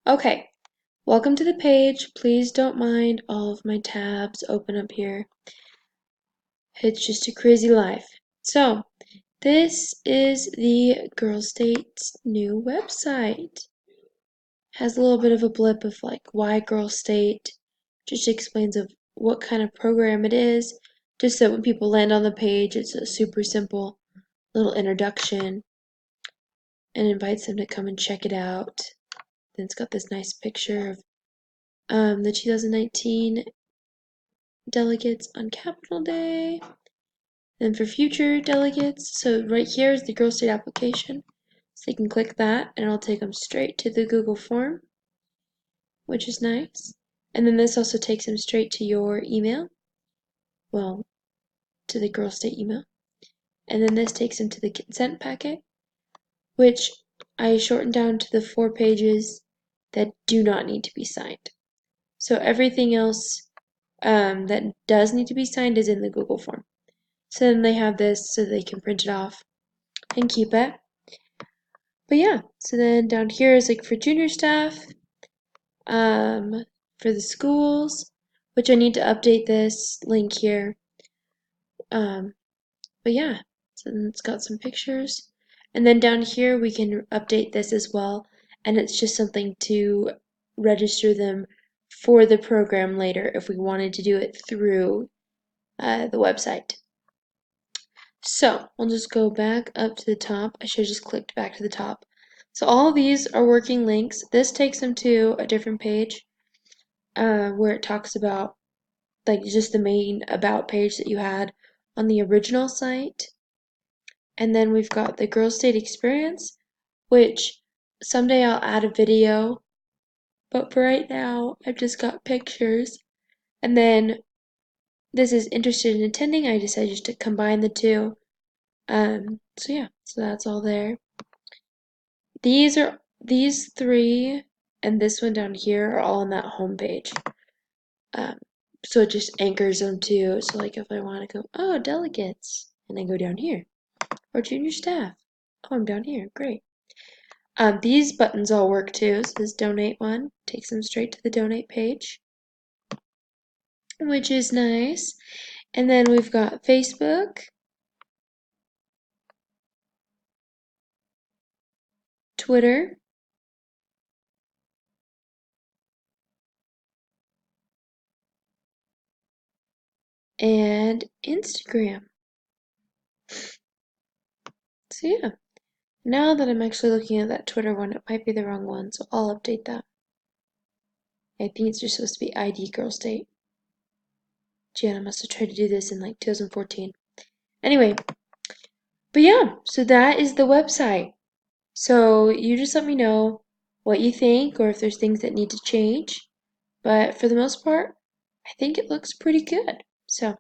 Okay, welcome to the page. Please don't mind all of my tabs open up here. It's just a crazy life. So, this is the Girls State's new website. Has a little bit of a blip of like why Girls State. Just explains of what kind of program it is. Just so when people land on the page, it's a super simple little introduction and invites them to come and check it out. Then it's got this nice picture of the 2019 delegates on Capitol Day. Then for future delegates, so right here is the Girls State application. So you can click that and it'll take them straight to the Google form, which is nice. And then this also takes them straight to your email. Well, to the Girls State email. And then this takes them to the consent packet, which I shortened down to the 4 pages that do not need to be signed. So everything else that does need to be signed is in the Google form. So then they have this so they can print it off and keep it. But yeah, so then down here is like for junior staff, for the schools, which I need to update this link here. But yeah, so then it's got some pictures. And then down here we can update this as well, and it's just something to register them for the program later if we wanted to do it through the website. So we'll just go back up to the top. I should have just clicked back to the top. So all of these are working links. This takes them to a different page where it talks about like just the main about page that you had on the original site. And then we've got the Girls State Experience, which someday I'll add a video, but for right now I've just got pictures. And then this is interested in attending. I decided just to combine the two. So yeah, so that's all there. These three and this one down here are all on that home page. So it just anchors them too. So like if I want to go, oh, delegates, and I go down here, or junior staff, oh, I'm down here, great. These buttons all work too. So this donate one takes them straight to the donate page, which is nice. And then we've got Facebook, Twitter, and Instagram. So yeah, now that I'm actually looking at that Twitter one, it might be the wrong one, so I'll update that. I think it's just supposed to be ID Girl State. Gianna must have tried to do this in like 2014. Anyway, but yeah, so that is the website. So you just let me know what you think or if there's things that need to change. But for the most part, I think it looks pretty good. So